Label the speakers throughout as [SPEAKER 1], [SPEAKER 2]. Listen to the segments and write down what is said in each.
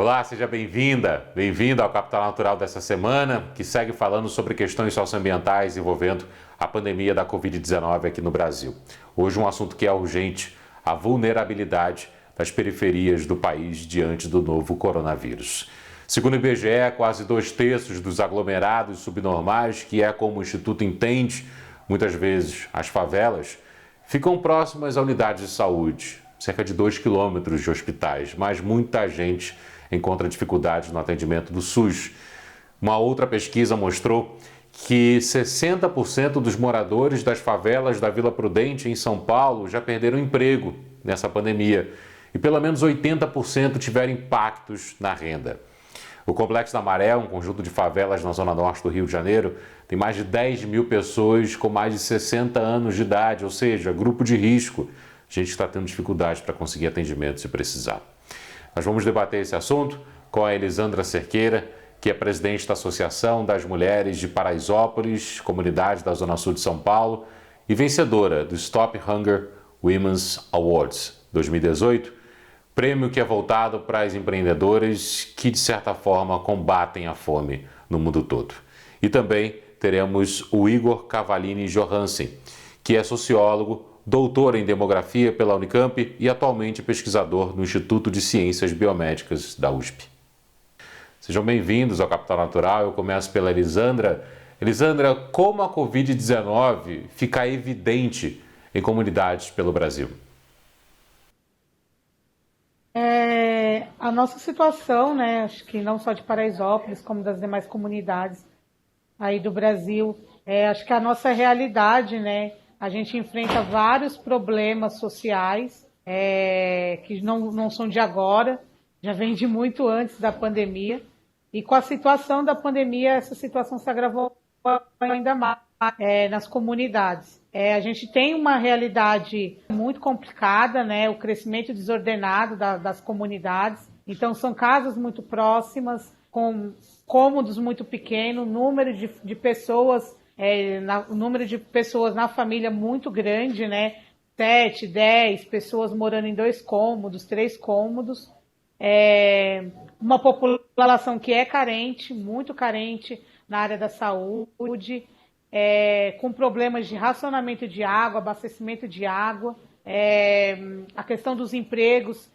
[SPEAKER 1] Olá, seja bem-vinda, bem-vindo ao Capital Natural dessa semana, que segue falando sobre questões socioambientais envolvendo a pandemia da Covid-19 aqui no Brasil. Hoje um assunto que é urgente, a vulnerabilidade das periferias do país diante do novo coronavírus. Segundo o IBGE, quase 2/3 dos aglomerados subnormais, que é como o Instituto entende, muitas vezes as favelas, ficam próximas a unidades de saúde, cerca de 2 quilômetros de hospitais, mas muita gente encontra dificuldades no atendimento do SUS. Uma outra pesquisa mostrou que 60% dos moradores das favelas da Vila Prudente, em São Paulo, já perderam emprego nessa pandemia e pelo menos 80% tiveram impactos na renda. O Complexo da Maré, um conjunto de favelas na zona norte do Rio de Janeiro, tem mais de 10 mil pessoas com mais de 60 anos de idade, ou seja, grupo de risco. Gente que está tendo dificuldade para conseguir atendimento se precisar. Nós vamos debater esse assunto com a Elisandra Cerqueira, que é presidente da Associação das Mulheres de Paraisópolis, comunidade da Zona Sul de São Paulo, e vencedora do Stop Hunger Women's Awards 2018, prêmio que é voltado para as empreendedoras que, de certa forma, combatem a fome no mundo todo. E também teremos o Igor Cavallini Johansen, que é sociólogo, doutor em demografia pela Unicamp e atualmente pesquisador no Instituto de Ciências Biomédicas da USP. Sejam bem-vindos ao Capital Natural. Eu começo pela Elisandra. Elisandra, como a Covid-19 fica evidente em comunidades pelo Brasil?
[SPEAKER 2] A nossa situação, né, acho que não só de Paraisópolis, como das demais comunidades aí do Brasil, acho que a nossa realidade, né, a gente enfrenta vários problemas sociais que não são de agora, já vem de muito antes da pandemia. E com a situação da pandemia, essa situação se agravou ainda mais nas comunidades. A gente tem uma realidade muito complicada, né? O crescimento desordenado das comunidades. Então, são casas muito próximas, com cômodos muito pequenos, número de pessoas, o número de pessoas na família muito grande, né? 7, 10 pessoas morando em 2 cômodos, 3 cômodos. Uma população que é carente, muito carente na área da saúde, com problemas de racionamento de água, abastecimento de água, a questão dos empregos.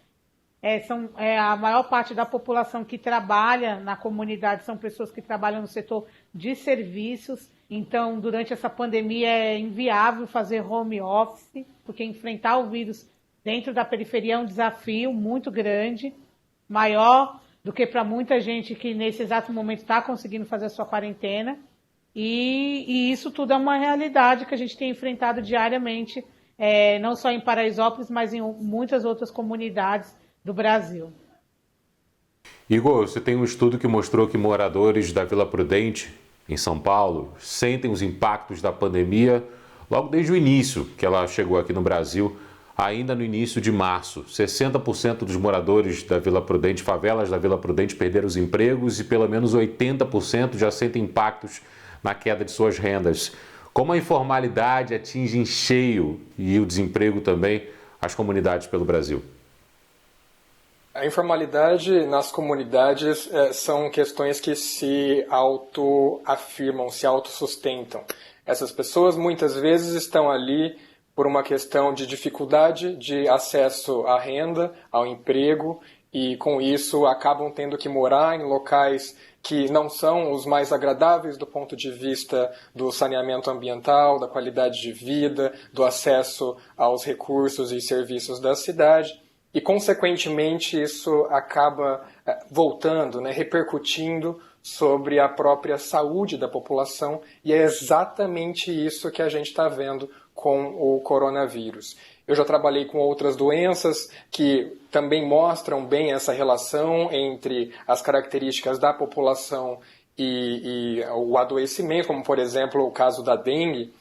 [SPEAKER 2] A maior parte da população que trabalha na comunidade são pessoas que trabalham no setor de serviços. Então, durante essa pandemia é inviável fazer home office, porque enfrentar o vírus dentro da periferia é um desafio muito grande, maior do que para muita gente que nesse exato momento está conseguindo fazer a sua quarentena. E isso tudo é uma realidade que a gente tem enfrentado diariamente, não só em Paraisópolis, mas em muitas outras comunidades do Brasil.
[SPEAKER 1] Igor, você tem um estudo que mostrou que moradores da Vila Prudente, em São Paulo, sentem os impactos da pandemia logo desde o início que ela chegou aqui no Brasil, ainda no início de março. 60% dos moradores da Vila Prudente, favelas da Vila Prudente, perderam os empregos e pelo menos 80% já sentem impactos na queda de suas rendas. Como a informalidade atinge em cheio e o desemprego também as comunidades pelo Brasil?
[SPEAKER 3] A informalidade nas comunidades são questões que se autoafirmam, se autossustentam. Essas pessoas muitas vezes estão ali por uma questão de dificuldade de acesso à renda, ao emprego, e com isso acabam tendo que morar em locais que não são os mais agradáveis do ponto de vista do saneamento ambiental, da qualidade de vida, do acesso aos recursos e serviços da cidade. E, consequentemente, isso acaba voltando, né, repercutindo sobre a própria saúde da população, e é exatamente isso que a gente está vendo com o coronavírus. Eu já trabalhei com outras doenças que também mostram bem essa relação entre as características da população e o adoecimento, como, por exemplo, o caso da dengue.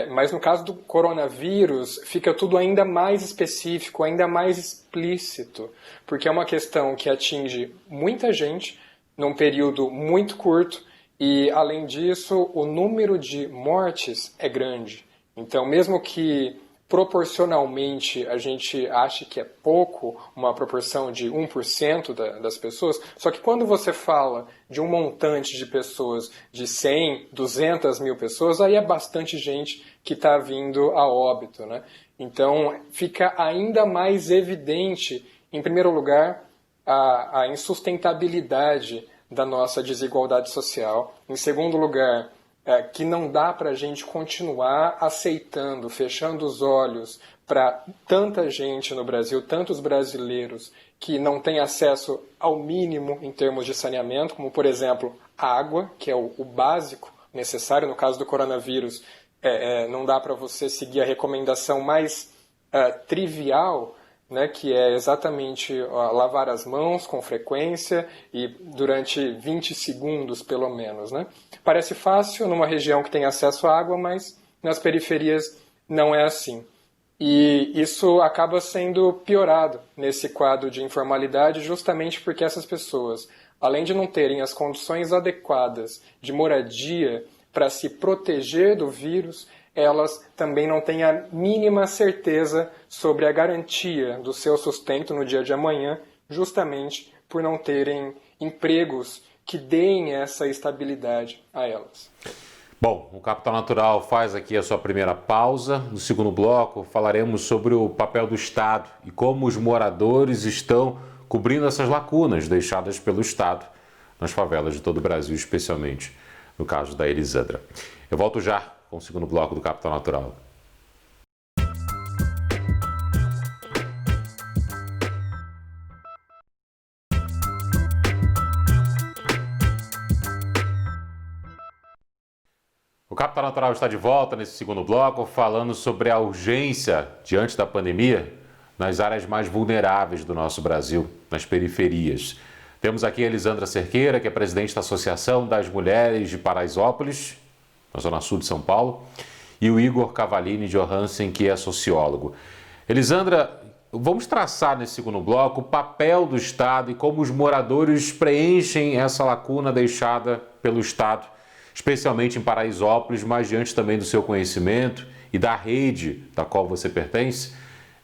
[SPEAKER 3] Mas no caso do coronavírus, fica tudo ainda mais específico, ainda mais explícito, porque é uma questão que atinge muita gente num período muito curto e, além disso, o número de mortes é grande. Então, mesmo que proporcionalmente a gente acha que é pouco, uma proporção de 1% das pessoas, só que quando você fala de um montante de pessoas de 100, 200 mil pessoas, aí é bastante gente que está vindo a óbito, né? Então fica ainda mais evidente, em primeiro lugar, a insustentabilidade da nossa desigualdade social. Em segundo lugar, que não dá para a gente continuar aceitando, fechando os olhos para tanta gente no Brasil, tantos brasileiros que não têm acesso ao mínimo em termos de saneamento, como, por exemplo, água, que é o básico necessário. No caso do coronavírus, não dá para você seguir a recomendação mais trivial, né, que é exatamente lavar as mãos com frequência e durante 20 segundos, pelo menos, né? Parece fácil numa região que tem acesso à água, mas nas periferias não é assim. E isso acaba sendo piorado nesse quadro de informalidade justamente porque essas pessoas, além de não terem as condições adequadas de moradia para se proteger do vírus, elas também não têm a mínima certeza sobre a garantia do seu sustento no dia de amanhã, justamente por não terem empregos que deem essa estabilidade a elas.
[SPEAKER 1] Bom, o Capital Natural faz aqui a sua primeira pausa. No segundo bloco, falaremos sobre o papel do Estado e como os moradores estão cobrindo essas lacunas deixadas pelo Estado nas favelas de todo o Brasil, especialmente no caso da Elisandra. Eu volto já com o segundo bloco do Capital Natural. O Capital Natural está de volta nesse segundo bloco, falando sobre a urgência diante da pandemia nas áreas mais vulneráveis do nosso Brasil, nas periferias. Temos aqui a Elisandra Cerqueira, que é presidente da Associação das Mulheres de Paraisópolis, na Zona Sul de São Paulo, e o Igor Cavallini Johansen, que é sociólogo. Elisandra, vamos traçar nesse segundo bloco o papel do Estado e como os moradores preenchem essa lacuna deixada pelo Estado, especialmente em Paraisópolis, mas diante também do seu conhecimento e da rede da qual você pertence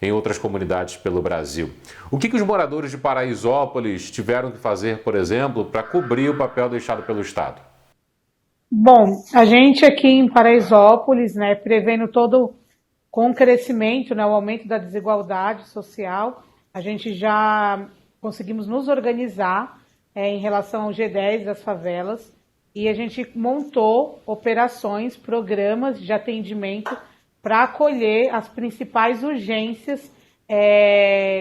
[SPEAKER 1] em outras comunidades pelo Brasil. O que os moradores de Paraisópolis tiveram que fazer, por exemplo, para cobrir o papel deixado pelo Estado?
[SPEAKER 2] Bom, a gente aqui em Paraisópolis, né, prevendo todo com o crescimento, né, o aumento da desigualdade social, a gente já conseguimos nos organizar em relação ao G10 das favelas e a gente montou operações, programas de atendimento para acolher as principais urgências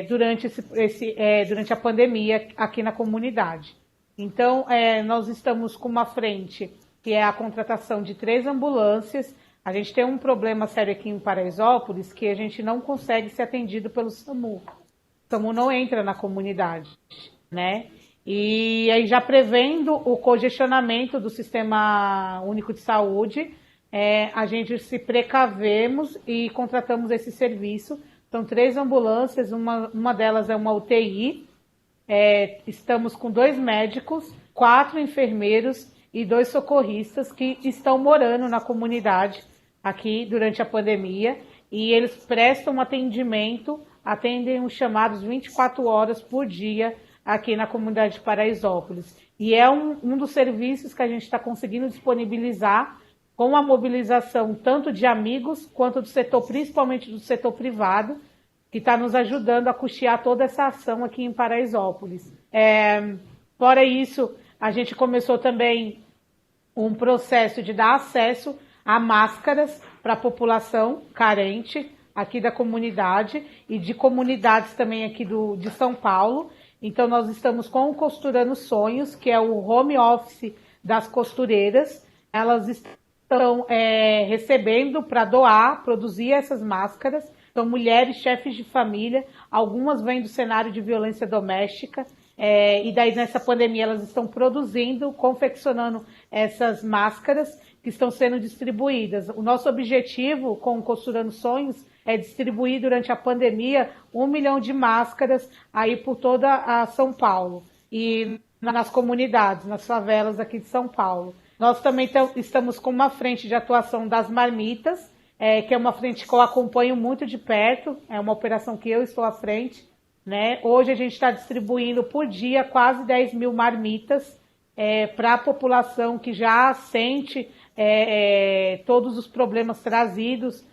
[SPEAKER 2] durante a pandemia aqui na comunidade. Então, nós estamos com uma frente que é a contratação de 3 ambulâncias. A gente tem um problema sério aqui em Paraisópolis, que a gente não consegue ser atendido pelo SAMU. O SAMU não entra na comunidade, né? E aí, já prevendo o congestionamento do Sistema Único de Saúde, a gente se precavemos e contratamos esse serviço. São 3 ambulâncias, uma delas é uma UTI, estamos com 2 médicos, 4 enfermeiros e 2 socorristas que estão morando na comunidade aqui durante a pandemia e eles prestam atendimento, atendem os chamados 24 horas por dia aqui na comunidade de Paraisópolis. E é um dos serviços que a gente está conseguindo disponibilizar com a mobilização tanto de amigos quanto do setor, principalmente do setor privado, que está nos ajudando a custear toda essa ação aqui em Paraisópolis. Fora isso, a gente começou também um processo de dar acesso a máscaras para a população carente aqui da comunidade e de comunidades também aqui de São Paulo. Então, nós estamos com o Costurando Sonhos, que é o home office das costureiras. Elas estão recebendo para doar, produzir essas máscaras. São mulheres, chefes de família, algumas vêm do cenário de violência doméstica, e daí nessa pandemia elas estão produzindo, confeccionando essas máscaras que estão sendo distribuídas. O nosso objetivo com o Costurando Sonhos é distribuir durante a pandemia 1 milhão de máscaras aí por toda a São Paulo e nas comunidades, nas favelas aqui de São Paulo. Nós também estamos com uma frente de atuação das marmitas, que é uma frente que eu acompanho muito de perto, é uma operação que eu estou à frente, né? Hoje a gente está distribuindo por dia quase 10 mil marmitas para a população que já sente todos os problemas trazidos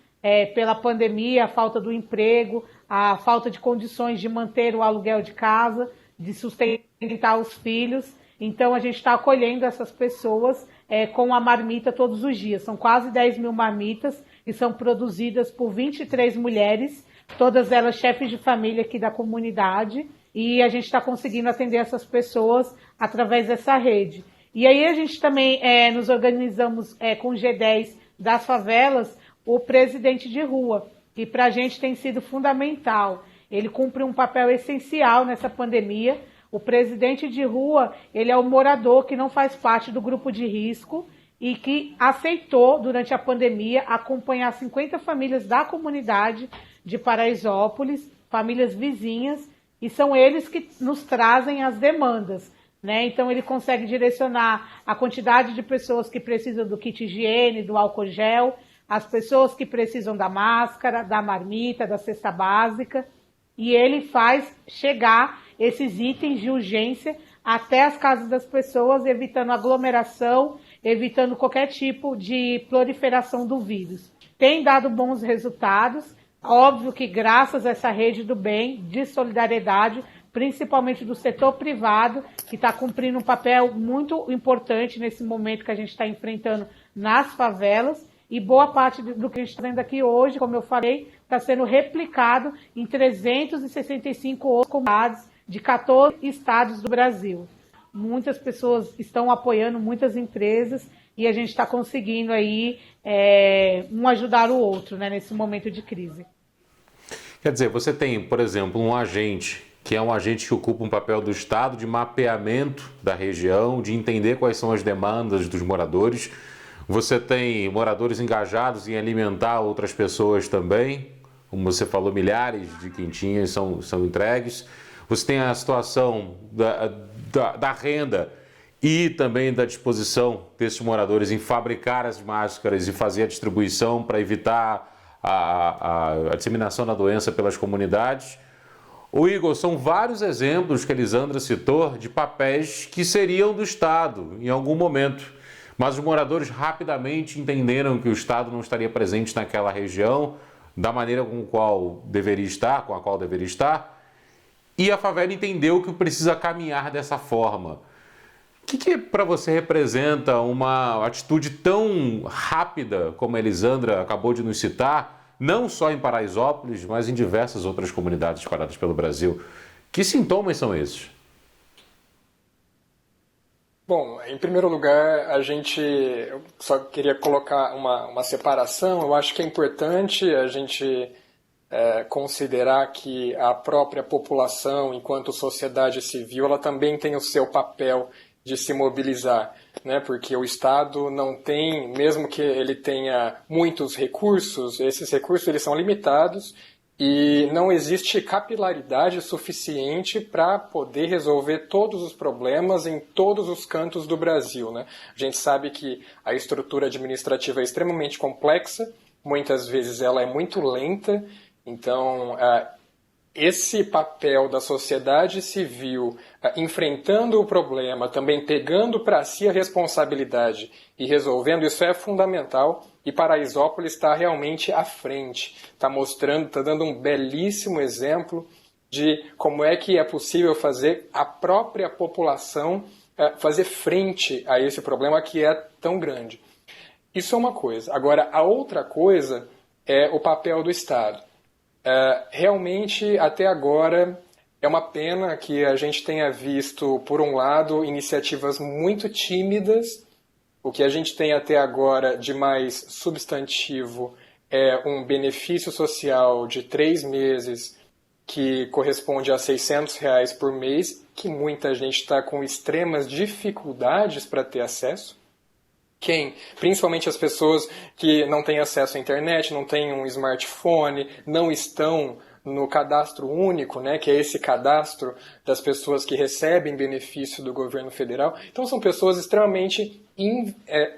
[SPEAKER 2] pela pandemia, a falta do emprego, a falta de condições de manter o aluguel de casa, de sustentar os filhos. Então a gente está acolhendo essas pessoas com a marmita todos os dias. São quase 10 mil marmitas que são produzidas por 23 mulheres, todas elas chefes de família aqui da comunidade, e a gente está conseguindo atender essas pessoas através dessa rede. E aí a gente também nos organizamos com o G10 das favelas, o presidente de rua, que para a gente tem sido fundamental. Ele cumpre um papel essencial nessa pandemia. O presidente de rua, ele é o morador que não faz parte do grupo de risco e que aceitou, durante a pandemia, acompanhar 50 famílias da comunidade de Paraisópolis, famílias vizinhas, e são eles que nos trazem as demandas, né? Então ele consegue direcionar a quantidade de pessoas que precisam do kit higiene, do álcool gel, as pessoas que precisam da máscara, da marmita, da cesta básica, e ele faz chegar esses itens de urgência até as casas das pessoas, evitando aglomeração, evitando qualquer tipo de proliferação do vírus. Tem dado bons resultados, óbvio que graças a essa rede do bem, de solidariedade, principalmente do setor privado, que está cumprindo um papel muito importante nesse momento que a gente está enfrentando nas favelas, e boa parte do que a gente está vendo aqui hoje, como eu falei, está sendo replicado em 365 outras comunidades de 14 estados do Brasil. Muitas pessoas estão apoiando, muitas empresas, e a gente está conseguindo aí um ajudar o outro, né, nesse momento de crise.
[SPEAKER 1] Quer dizer, você tem, por exemplo, um agente, que é um agente que ocupa um papel do Estado de mapeamento da região, de entender quais são as demandas dos moradores. Você tem moradores engajados em alimentar outras pessoas também, como você falou, milhares de quentinhas são entregues. Você tem a situação da renda e também da disposição desses moradores em fabricar as máscaras e fazer a distribuição para evitar a disseminação da doença pelas comunidades. O Igor, são vários exemplos que a Elisandra citou de papéis que seriam do Estado em algum momento, mas os moradores rapidamente entenderam que o Estado não estaria presente naquela região da maneira com a qual deveria estar, e a favela entendeu que precisa caminhar dessa forma. O que para você representa uma atitude tão rápida como a Elisandra acabou de nos citar, não só em Paraisópolis, mas em diversas outras comunidades espalhadas pelo Brasil? Que sintomas são esses?
[SPEAKER 3] Bom, em primeiro lugar, eu só queria colocar uma separação. Eu acho que é importante a gente considerar que a própria população, enquanto sociedade civil, ela também tem o seu papel de se mobilizar, né? Porque o Estado não tem, mesmo que ele tenha muitos recursos, esses recursos eles são limitados e não existe capilaridade suficiente para poder resolver todos os problemas em todos os cantos do Brasil, né? A gente sabe que a estrutura administrativa é extremamente complexa, muitas vezes ela é muito lenta, então esse papel da sociedade civil enfrentando o problema, também pegando para si a responsabilidade e resolvendo, isso é fundamental. E Paraisópolis está realmente à frente, está mostrando, está dando um belíssimo exemplo de como é que é possível fazer a própria população fazer frente a esse problema que é tão grande. Isso é uma coisa. Agora, a outra coisa é o papel do Estado. Realmente, até agora, é uma pena que a gente tenha visto, por um lado, iniciativas muito tímidas. O que a gente tem até agora de mais substantivo é um benefício social de 3 meses, que corresponde a R$600 por mês, que muita gente está com extremas dificuldades para ter acesso. Principalmente as pessoas que não têm acesso à internet, não têm um smartphone, não estão no cadastro único, né, que é esse cadastro das pessoas que recebem benefício do governo federal. Então são pessoas extremamente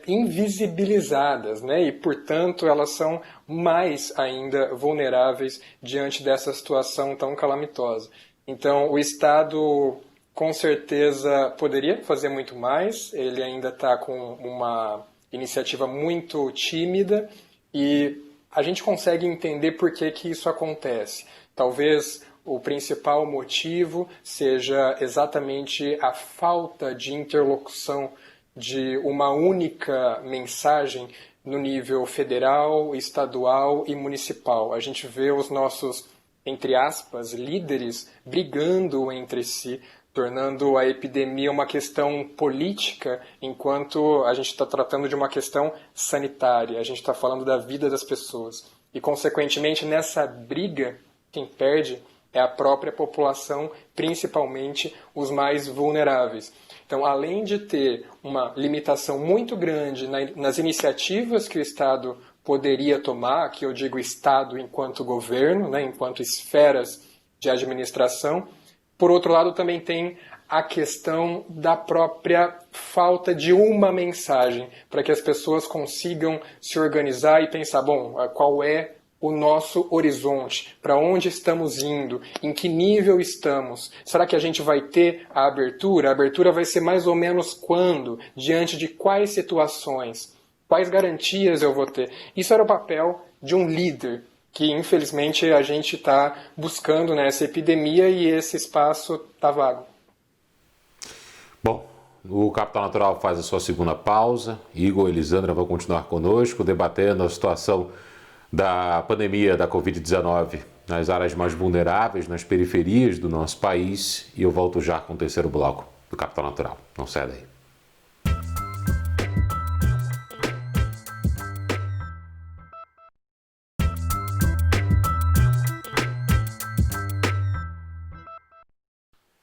[SPEAKER 3] invisibilizadas, né, e portanto elas são mais ainda vulneráveis diante dessa situação tão calamitosa. Então o Estado com certeza poderia fazer muito mais, ele ainda está com uma iniciativa muito tímida e a gente consegue entender por que isso acontece. Talvez o principal motivo seja exatamente a falta de interlocução de uma única mensagem no nível federal, estadual e municipal. A gente vê os nossos, entre aspas, líderes brigando entre si, tornando a epidemia uma questão política, enquanto a gente está tratando de uma questão sanitária, a gente está falando da vida das pessoas. E, consequentemente, nessa briga, quem perde é a própria população, principalmente os mais vulneráveis. Então, além de ter uma limitação muito grande nas iniciativas que o Estado poderia tomar, que eu digo Estado enquanto governo, né, enquanto esferas de administração, por outro lado, também tem a questão da própria falta de uma mensagem, para que as pessoas consigam se organizar e pensar, bom, qual é o nosso horizonte, para onde estamos indo, em que nível estamos, será que a gente vai ter a abertura? A abertura vai ser mais ou menos quando? Diante de quais situações? Quais garantias eu vou ter? Isso era o papel de um líder, que infelizmente a gente está buscando nessa epidemia e esse espaço está vago.
[SPEAKER 1] Bom, o Capital Natural faz a sua segunda pausa. Igor e Elisandra vão continuar conosco, debatendo a situação da pandemia da Covid-19 nas áreas mais vulneráveis, nas periferias do nosso país. E eu volto já com o terceiro bloco do Capital Natural. Não sai daí.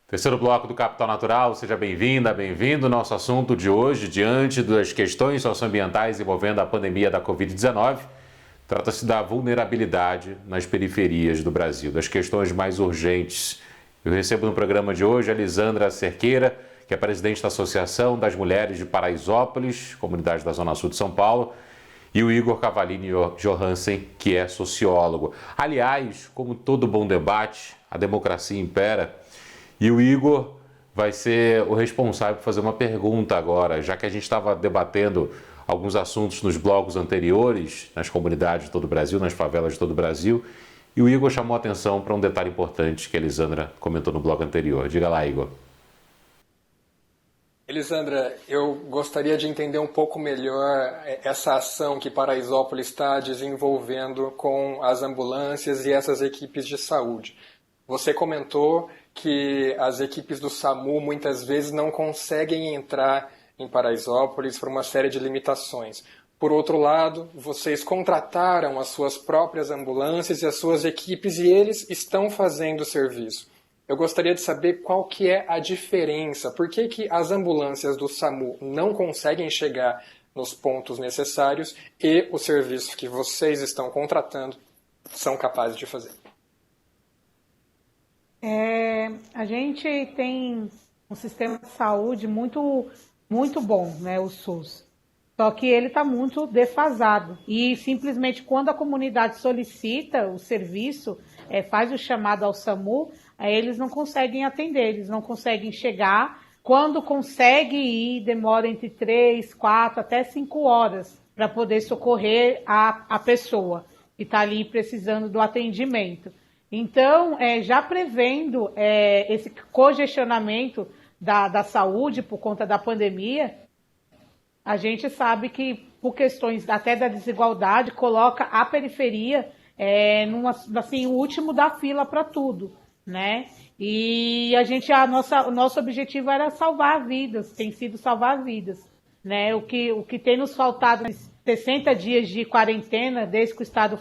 [SPEAKER 1] Terceiro bloco do Capital Natural, seja bem-vinda, bem-vindo. Nosso assunto de hoje, diante das questões socioambientais envolvendo a pandemia da Covid-19, trata-se da vulnerabilidade nas periferias do Brasil, das questões mais urgentes. Eu recebo no programa de hoje a Elisandra Cerqueira, que é presidente da Associação das Mulheres de Paraisópolis, comunidade da Zona Sul de São Paulo, e o Igor Cavallini Johansen, que é sociólogo. Aliás, como todo bom debate, a democracia impera. E o Igor vai ser o responsável por fazer uma pergunta agora, já que a gente estava debatendo alguns assuntos nos blocos anteriores, nas comunidades de todo o Brasil, nas favelas de todo o Brasil, e o Igor chamou a atenção para um detalhe importante que a Elisandra comentou no bloco anterior. Diga lá, Igor.
[SPEAKER 3] Elisandra, eu gostaria de entender um pouco melhor essa ação que Paraisópolis está desenvolvendo com as ambulâncias e essas equipes de saúde. Você comentou que as equipes do SAMU muitas vezes não conseguem entrar em Paraisópolis por uma série de limitações. Por outro lado, vocês contrataram as suas próprias ambulâncias e as suas equipes e eles estão fazendo o serviço. Eu gostaria de saber qual que é a diferença, por que as ambulâncias do SAMU não conseguem chegar nos pontos necessários e o serviço que vocês estão contratando são capazes de fazer.
[SPEAKER 2] A gente tem um sistema de saúde muito bom, né, o SUS. Só que ele está muito defasado. E simplesmente quando a comunidade solicita o serviço, faz o chamado ao SAMU, eles não conseguem atender, eles não conseguem chegar. Quando consegue ir, demora entre 3, 4, até 5 horas para poder socorrer a pessoa que está ali precisando do atendimento. Então, já prevendo esse congestionamento da saúde por conta da pandemia, a gente sabe que, por questões até da desigualdade, coloca a periferia assim, o último da fila para tudo, né? E o nosso objetivo era salvar vidas, tem sido salvar vidas, né? O que tem nos faltado 60 dias de quarentena, desde que o Estado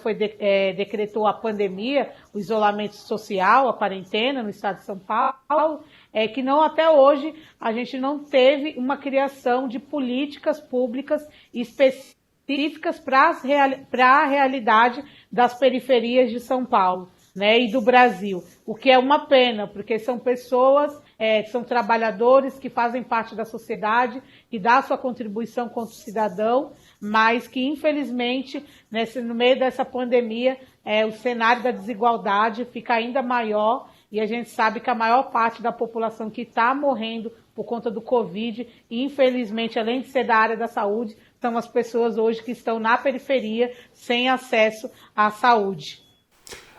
[SPEAKER 2] decretou a pandemia, o isolamento social, a quarentena no Estado de São Paulo, que não, até hoje a gente não teve uma criação de políticas públicas específicas para a realidade das periferias de São Paulo. né, e do Brasil, o que é uma pena, porque são pessoas, são trabalhadores que fazem parte da sociedade, que dá a sua contribuição como cidadão, mas que infelizmente no meio dessa pandemia o cenário da desigualdade fica ainda maior e a gente sabe que a maior parte da população que está morrendo por conta do Covid, e infelizmente, além de ser da área da saúde, são as pessoas hoje que estão na periferia sem acesso à saúde.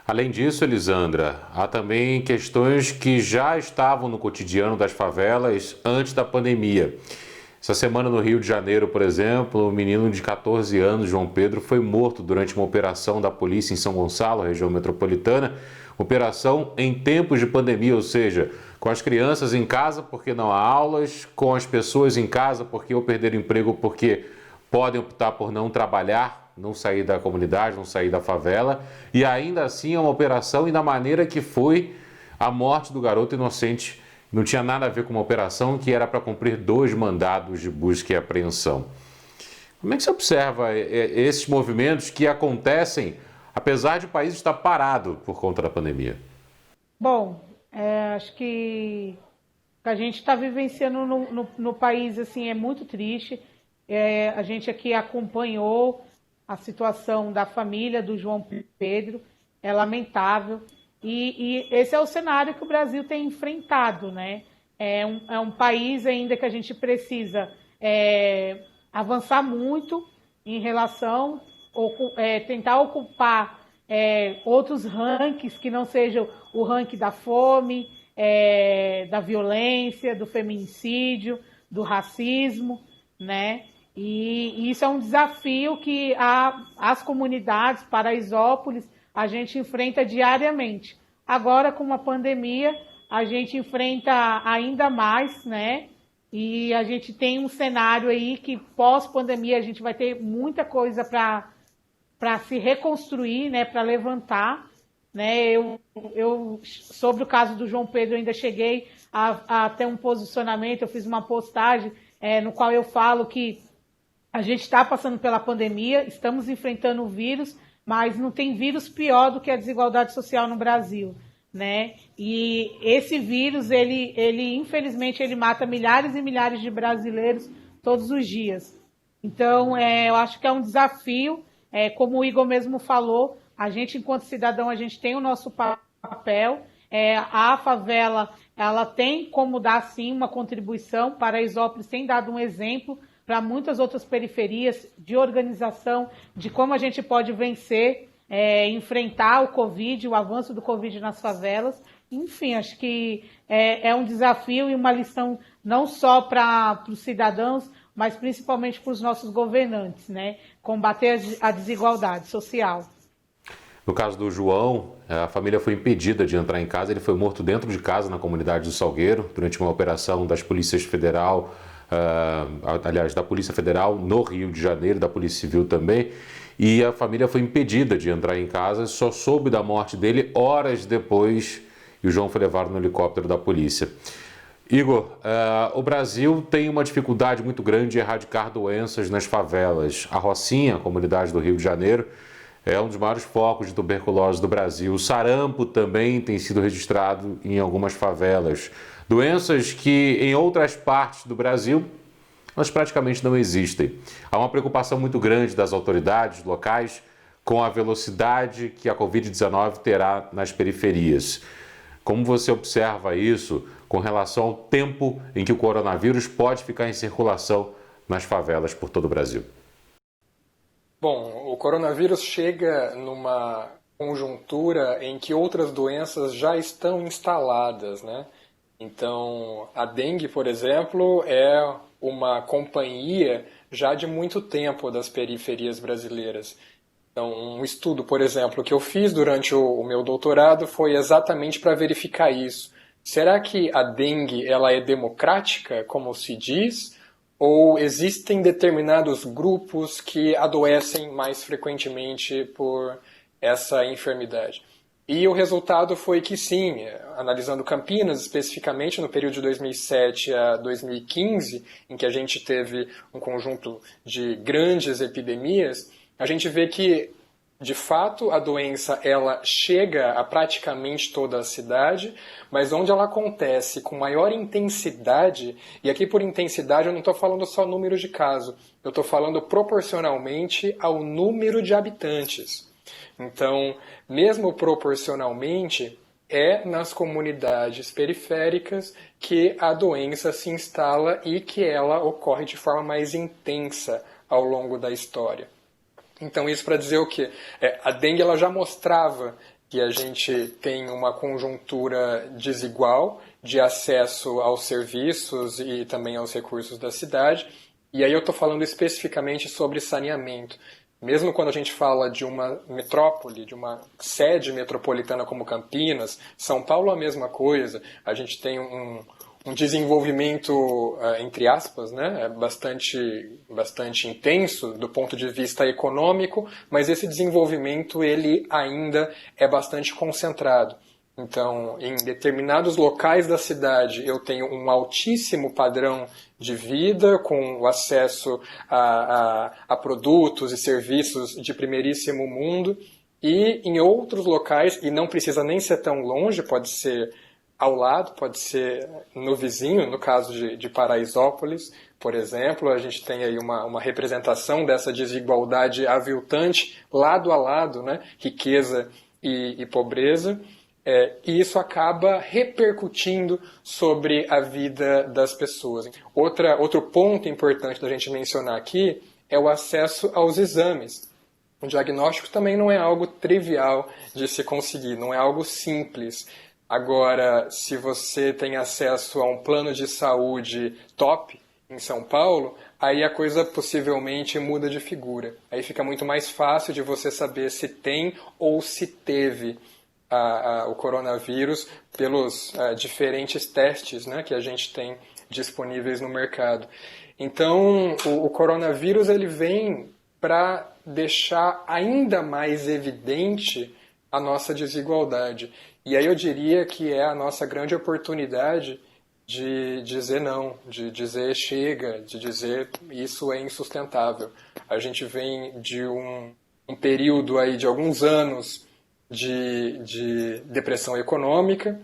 [SPEAKER 1] Além disso, Elisandra, há também questões que já estavam no cotidiano das favelas antes da pandemia. Essa semana no Rio de Janeiro, por exemplo, um menino de 14 anos, João Pedro, foi morto durante uma operação da polícia em São Gonçalo, região metropolitana. Operação em tempos de pandemia, ou seja, com as crianças em casa porque não há aulas, com as pessoas em casa porque ou perderam emprego porque podem optar por não trabalhar, não sair da comunidade, não sair da favela. E ainda assim é uma operação e da maneira que foi a morte do garoto inocente. Não tinha nada a ver com uma operação que era para cumprir 2 mandados de busca e apreensão. Como é que você observa esses movimentos que acontecem apesar de o país estar parado por conta da pandemia?
[SPEAKER 2] Bom, acho que a gente está vivenciando no país assim, é muito triste. A gente aqui acompanhou a situação da família do João Pedro, é lamentável. E esse é o cenário que o Brasil tem enfrentado, né? É um país ainda que a gente precisa avançar muito em relação tentar ocupar outros rankings que não sejam o ranking da fome, da violência, do feminicídio, do racismo, né? E isso é um desafio que as comunidades, Paraisópolis, a gente enfrenta diariamente. Agora, com a pandemia, a gente enfrenta ainda mais, né? E a gente tem um cenário aí que pós-pandemia a gente vai ter muita coisa para se reconstruir, né? Para levantar, né? Eu sobre o caso do João Pedro, eu ainda cheguei a ter um posicionamento, eu fiz uma postagem no qual eu falo que a gente está passando pela pandemia, estamos enfrentando o vírus, mas não tem vírus pior do que a desigualdade social no Brasil, né? E esse vírus, ele infelizmente, ele mata milhares e milhares de brasileiros todos os dias. Então, eu acho que é um desafio, como o Igor mesmo falou, a gente, enquanto cidadão, a gente tem o nosso papel, a favela, ela tem como dar, sim, uma contribuição. Paraisópolis tem dado um exemplo para muitas outras periferias de organização, de como a gente pode vencer, enfrentar o Covid, o avanço do Covid nas favelas. Enfim, acho que é um desafio e uma lição não só para os cidadãos, mas principalmente para os nossos governantes, né? Combater a desigualdade social.
[SPEAKER 1] No caso do João, a família foi impedida de entrar em casa, ele foi morto dentro de casa, na comunidade do Salgueiro, durante uma operação das polícias federal, da Polícia Federal no Rio de Janeiro, da Polícia Civil também, e a família foi impedida de entrar em casa, só soube da morte dele horas depois, e o João foi levado no helicóptero da polícia. Igor, o Brasil tem uma dificuldade muito grande de erradicar doenças nas favelas. A Rocinha, a comunidade do Rio de Janeiro, é um dos maiores focos de tuberculose do Brasil. O sarampo também tem sido registrado em algumas favelas. Doenças que em outras partes do Brasil, elas praticamente não existem. Há uma preocupação muito grande das autoridades locais com a velocidade que a Covid-19 terá nas periferias. Como você observa isso com relação ao tempo em que o coronavírus pode ficar em circulação nas favelas por todo o Brasil?
[SPEAKER 3] Bom, o coronavírus chega numa conjuntura em que outras doenças já estão instaladas, né? Então, a dengue, por exemplo, é uma companhia já de muito tempo das periferias brasileiras. Então, um estudo, por exemplo, que eu fiz durante o meu doutorado foi exatamente para verificar isso. Será que a dengue ela é democrática, como se diz, ou existem determinados grupos que adoecem mais frequentemente por essa enfermidade? E o resultado foi que sim, analisando Campinas especificamente no período de 2007 a 2015, em que a gente teve um conjunto de grandes epidemias, a gente vê que De fato, a doença ela chega a praticamente toda a cidade, mas onde ela acontece com maior intensidade, e aqui por intensidade eu não estou falando só número de casos, eu estou falando proporcionalmente ao número de habitantes. Então, mesmo proporcionalmente, é nas comunidades periféricas que a doença se instala e que ela ocorre de forma mais intensa ao longo da história. Então, isso para dizer o quê? A dengue ela já mostrava que a gente tem uma conjuntura desigual de acesso aos serviços e também aos recursos da cidade. E aí eu estou falando especificamente sobre saneamento. Mesmo quando a gente fala de uma metrópole, de uma sede metropolitana como Campinas, São Paulo a mesma coisa, a gente tem um desenvolvimento, entre aspas, né, bastante intenso do ponto de vista econômico, mas esse desenvolvimento ele ainda é bastante concentrado. Então, em determinados locais da cidade, eu tenho um altíssimo padrão de vida, com o acesso a produtos e serviços de primeiríssimo mundo, e em outros locais, e não precisa nem ser tão longe, pode ser ao lado, pode ser no vizinho, no caso de Paraisópolis, por exemplo, a gente tem aí uma representação dessa desigualdade aviltante, lado a lado, né? Riqueza e pobreza. E isso acaba repercutindo sobre a vida das pessoas. Outro ponto importante da gente mencionar aqui é o acesso aos exames. O diagnóstico também não é algo trivial de se conseguir, não é algo simples. Agora, se você tem acesso a um plano de saúde top em São Paulo, aí a coisa possivelmente muda de figura. Aí fica muito mais fácil de você saber se tem ou se teve o coronavírus pelos diferentes testes, né, que a gente tem disponíveis no mercado. Então, o coronavírus ele vem para deixar ainda mais evidente a nossa desigualdade. E aí eu diria que é a nossa grande oportunidade de dizer não, de dizer chega, de dizer isso é insustentável. A gente vem de um período aí de alguns anos de depressão econômica,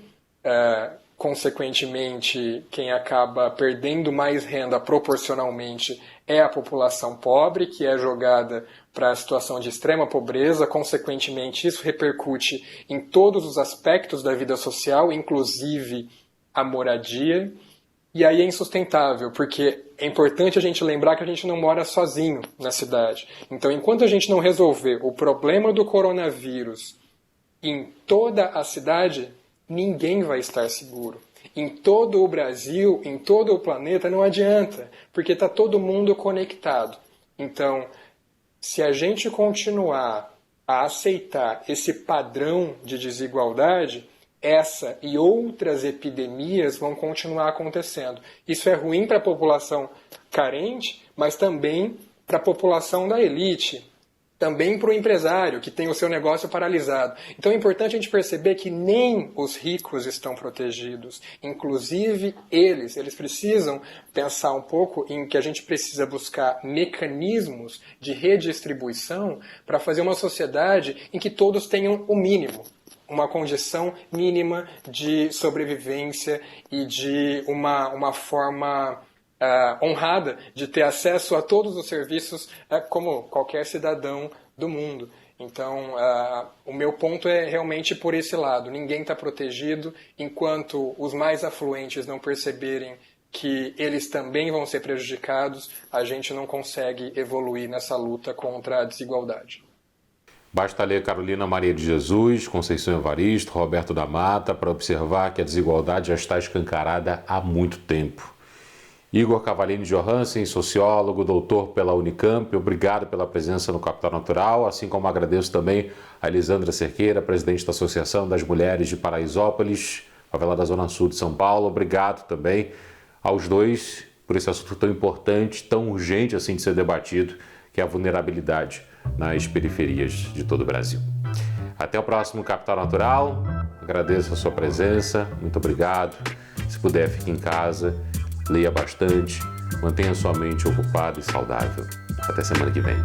[SPEAKER 3] consequentemente, quem acaba perdendo mais renda proporcionalmente é a população pobre, que é jogada para a situação de extrema pobreza, consequentemente isso repercute em todos os aspectos da vida social, inclusive a moradia, e aí é insustentável, porque é importante a gente lembrar que a gente não mora sozinho na cidade. Então, enquanto a gente não resolver o problema do coronavírus em toda a cidade, ninguém vai estar seguro. Em todo o Brasil, em todo o planeta, não adianta, porque está todo mundo conectado. Então, se a gente continuar a aceitar esse padrão de desigualdade, essa e outras epidemias vão continuar acontecendo. Isso é ruim para a população carente, mas também para a população da elite, também para o empresário, que tem o seu negócio paralisado. Então é importante a gente perceber que nem os ricos estão protegidos. Inclusive eles precisam pensar um pouco em que a gente precisa buscar mecanismos de redistribuição para fazer uma sociedade em que todos tenham o mínimo. Uma condição mínima de sobrevivência e de uma forma honrada de ter acesso a todos os serviços como qualquer cidadão do mundo. Então, o meu ponto é realmente por esse lado. Ninguém está protegido enquanto os mais afluentes não perceberem que eles também vão ser prejudicados, a gente não consegue evoluir nessa luta contra a desigualdade.
[SPEAKER 1] Basta ler Carolina Maria de Jesus, Conceição Evaristo, Roberto da Mata, para observar que a desigualdade já está escancarada há muito tempo. Igor Cavallini Johansen, sociólogo, doutor pela Unicamp, obrigado pela presença no Capital Natural, assim como agradeço também a Elisandra Cerqueira, presidente da Associação das Mulheres de Paraisópolis, favela da Zona Sul de São Paulo. Obrigado também aos dois por esse assunto tão importante, tão urgente assim de ser debatido, que é a vulnerabilidade nas periferias de todo o Brasil. Até o próximo Capital Natural, agradeço a sua presença, muito obrigado. Se puder, fique em casa, leia bastante, mantenha sua mente ocupada e saudável. Até semana que vem.